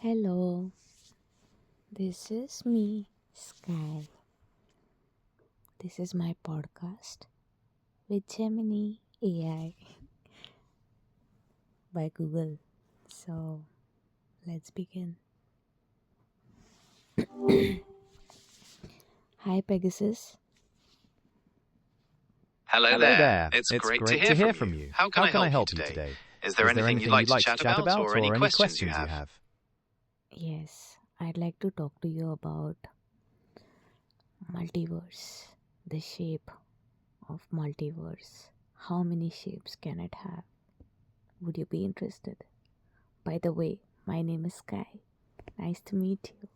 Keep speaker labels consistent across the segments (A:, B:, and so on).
A: Hello, this is me, Sky. This is my podcast with Gemini AI by Google. So, let's begin. Hi, Pegasus.
B: Hello
C: Hello
B: there.
C: there.
B: It's great to hear from you. How can I help you today? Is there anything you'd like to chat about or any questions you have?
A: Yes, I'd like to talk to you about multiverse, the shape of multiverse. How many shapes can it have? Would you be interested? By the way, my name is Sky. Nice to meet you.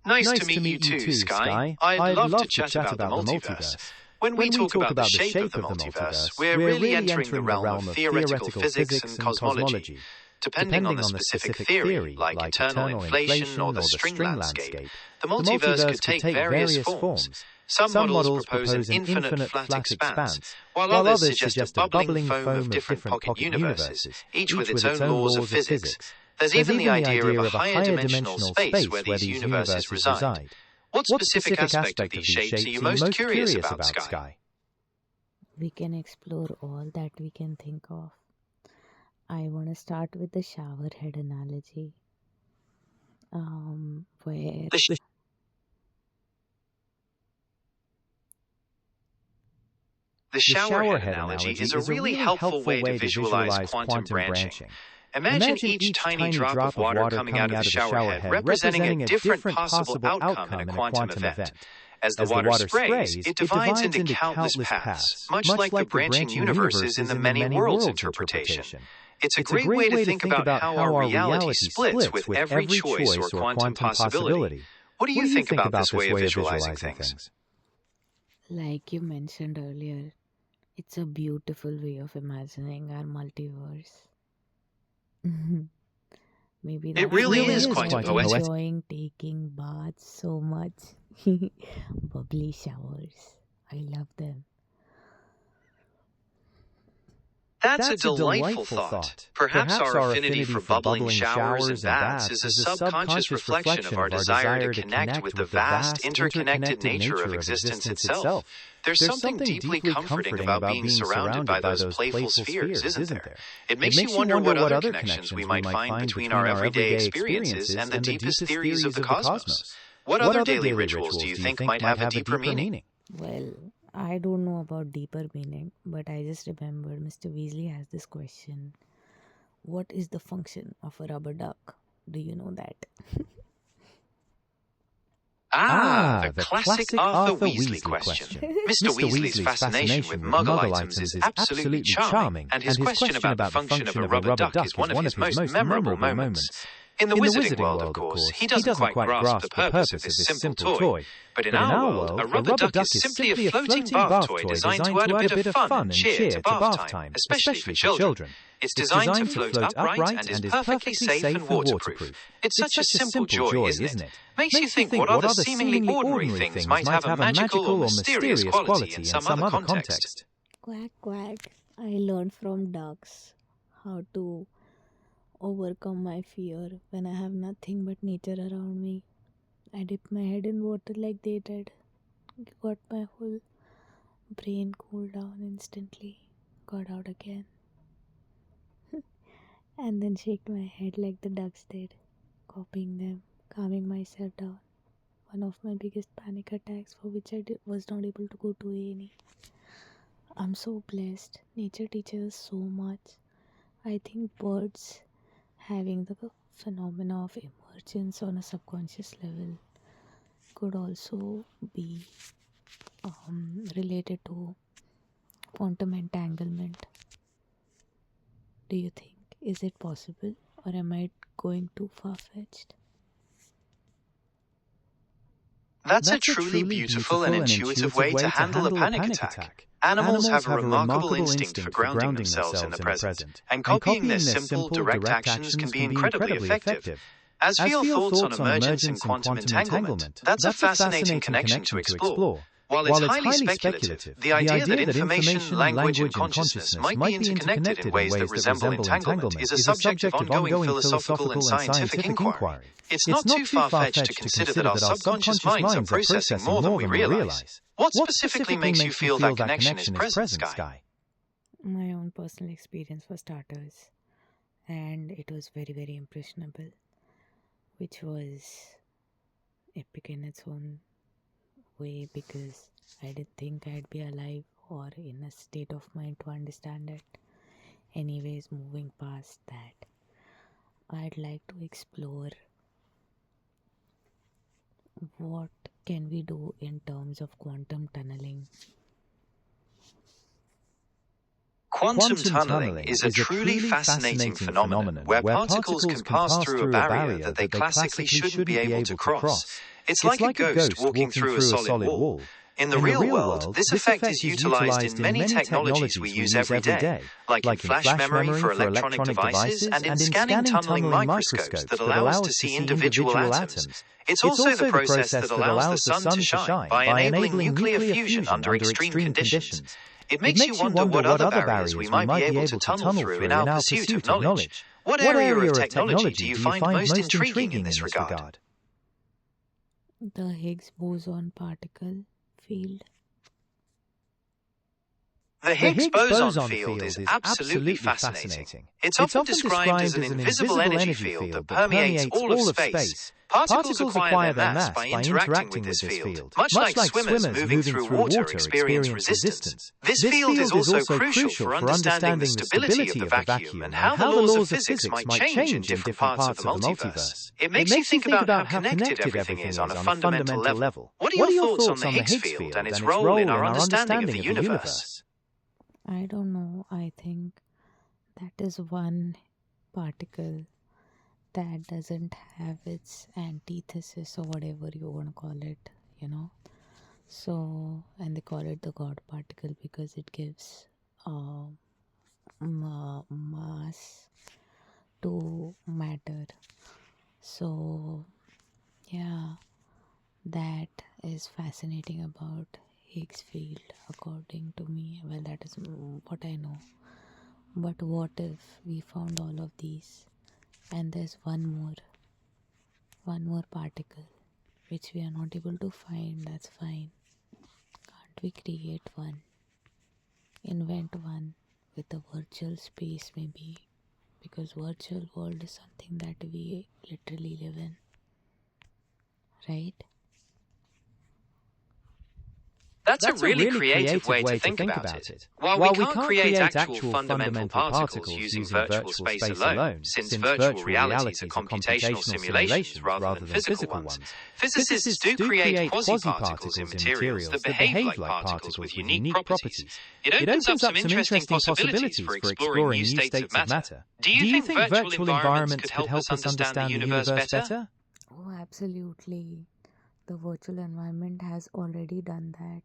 B: Nice to meet you too, Sky. I'd love to chat about the multiverse. When we talk about the shape of the multiverse, we're really entering the realm of theoretical physics and cosmology. Depending on the specific theory, like eternal inflation or the string landscape, the multiverse could take various forms. Some models propose an infinite flat expanse, while others suggest a bubbling foam of different pocket universes, each with its own laws of physics. There's even the idea of a higher dimensional space where these universes reside. What specific aspect of these shapes are you most curious about, Sky?
A: We can explore all that we can think of. I want to start with the shower head analogy. Where
B: The shower head analogy is a really helpful way to visualize quantum branching. Imagine each tiny drop of water coming out of the shower head representing a different possible outcome in a quantum event. As the water sprays, it divides into countless paths, much like the branching universes in the many worlds interpretation. It's a great way to think about how our reality splits with every choice or quantum possibility. What do you think about this way of visualizing things?
A: like you mentioned earlier, it's a beautiful way of imagining our multiverse. Maybe
B: It
A: that's
B: really
A: why
B: is
A: I'm
B: quite
C: poetic.
A: enjoying taking baths so much. Bubbly showers. I love them.
B: That's a delightful thought. Perhaps our affinity for bubbling showers and baths is a subconscious reflection of our desire to connect with the vast, interconnected nature of existence itself. There's something deeply comforting about being surrounded by those playful spheres, isn't there? It makes you wonder what other connections we might find between our everyday experiences and the deepest theories of the cosmos. What other daily rituals do you think might have a deeper meaning?
A: Well, I don't know about deeper meaning, but I just remembered Mr. Weasley has this question. What is the function of a rubber duck? Do you know that?
B: The classic Arthur Weasley question. Mr. Weasley's fascination with Muggle items is absolutely charming, and his question about the function of a rubber duck is one of his most memorable moments. In the Wizarding world, of course, he doesn't quite grasp the purpose of this simple toy. But in our world, a rubber duck is simply a floating bath toy designed to add a bit of fun and cheer to bath time, especially for children. It's designed to float upright and is perfectly safe and waterproof. It's such a simple joy, isn't it? Makes you think what other seemingly ordinary things might have a magical or mysterious quality in some other context.
A: Quack, quack. I learned from ducks how to overcome my fear when I have nothing but nature around me. I dip my head in water like they did. Got my whole brain cooled down instantly. Got out again. And then shake my head like the ducks did, copying them, calming myself down. One of my biggest panic attacks for which I was not able to go to A&E. I'm so blessed. Nature teaches us so much. I think birds having the phenomena of emergence on a subconscious level could also be related to quantum entanglement. Do you think? Is it possible, or am I going too far-fetched?
B: That's a truly beautiful and intuitive way to handle a panic attack. Animals have a remarkable instinct for grounding themselves in the present, and copying their simple, direct actions can be incredibly effective. As for your thoughts on emergence and quantum entanglement, that's a fascinating connection to explore. While it's highly speculative, the idea that information, language, and consciousness might be interconnected in ways that resemble entanglement is a subject of ongoing philosophical and scientific inquiry. It's not too far-fetched to consider that our subconscious minds are processing more than we realize. What specifically makes you feel that connection is present, Sky?
A: My own personal experience for starters, and it was very, very impressionable, which was epic in its own way because I didn't think I'd be alive or in a state of mind to understand it. Anyways, moving past that, I'd like to explore what can we do in terms of quantum tunneling.
B: Quantum tunneling is a truly fascinating phenomenon where particles can pass through a barrier that they classically shouldn't be able to cross. It's like a ghost walking through a solid wall. In the real world, this effect is utilized in many technologies we use every day, like in flash memory for electronic devices and in scanning tunneling microscopes that allow us to see individual atoms. It's also the process that allows the sun to shine by enabling nuclear fusion under extreme conditions. It makes you wonder what other barriers we might be able to tunnel through in our pursuit of knowledge. What area of technology do you find most intriguing in this regard?
A: The Higgs boson particle field.
B: The Higgs boson field is absolutely fascinating. It's often described as an invisible energy field that permeates all of space. Particles acquire their mass by interacting with this field, much like swimmers moving through water experience resistance. This field is also crucial for understanding the stability of the vacuum and how the laws of physics might change in different parts of the multiverse. It makes you think about how connected everything is on a fundamental level. What are your thoughts on the Higgs field and its role in our understanding of the universe?
A: I don't know. I think that is one particle that doesn't have its antithesis or whatever you want to call it, you know. So, and they call it the God particle because it gives mass to matter. So, yeah, that is fascinating about Higgs field according to me. Well, that is what I know. But what if we found all of these and there's one more particle which we are not able to find? That's fine. Can't we create one, invent one with a virtual space maybe? Because virtual world is something that we literally live in, right?
B: That's a really creative way to think about it. While we can't create actual fundamental particles using virtual space alone, since virtual realities are computational simulations rather than physical ones, physicists do create quasi-particles in materials that behave like particles with unique properties. It opens up some interesting possibilities for exploring new states of matter. Do you think virtual environments could help us understand the universe better?
A: Oh, absolutely. The virtual environment has already done that.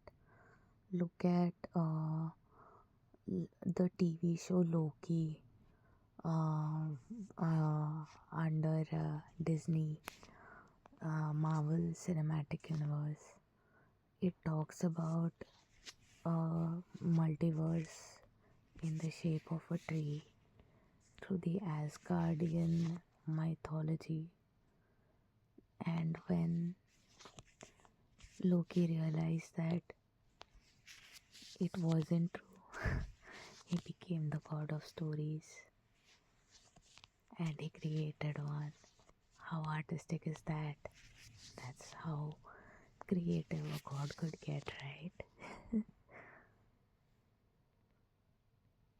A: Look at the TV show Loki under Disney Marvel Cinematic Universe. It talks about a multiverse in the shape of a tree through the Asgardian mythology. And when Loki realized that it wasn't true, he became the god of stories and he created one. How artistic is that? That's how creative a god could get, right?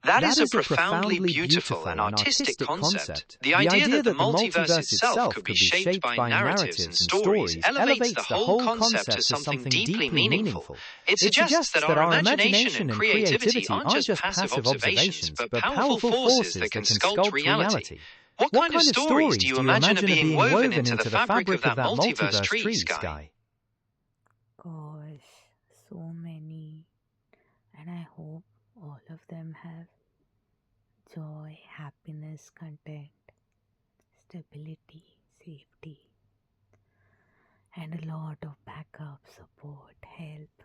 B: That is a profoundly beautiful and artistic concept. The idea that the multiverse itself could be shaped by narratives and stories elevates the whole concept to something deeply meaningful. It suggests that our imagination and creativity aren't just passive observations, but powerful forces that can sculpt reality. What kind of stories do you imagine are being woven into the fabric of that multiverse tree, Sky?
A: Gosh, so many. And I hope all of them have joy, happiness, content, stability, safety, and a lot of backup, support, help.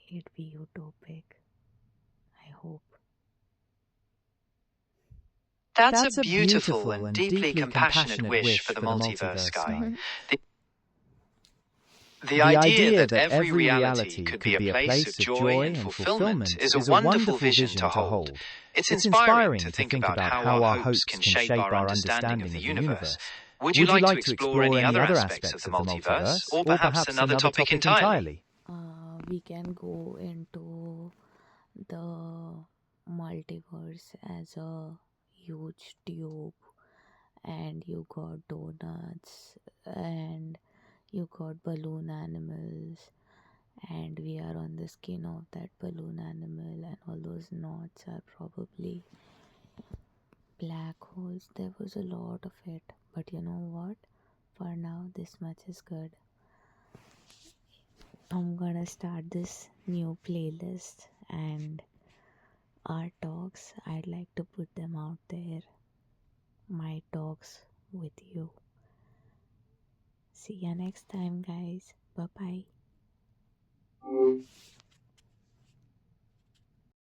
A: It'd be utopic. I hope.
B: That's a beautiful and deeply compassionate wish for the multiverse, Sky. The idea that every reality could be a place of joy and fulfillment is a wonderful vision to hold. It's inspiring to think about how our hopes can shape our understanding of the universe. Would you like to explore any other aspects of the multiverse, or perhaps another topic entirely?
A: We can go into the multiverse as a huge tube, and you got donuts, and you got balloon animals, and we are on the skin of that balloon animal, and all those knots are probably black holes. There was a lot of it, but you know what? For now, this much is good. I'm gonna start this new playlist, and our talks, I'd like to put them out there. My talks with you. See ya next time, guys. Bye bye.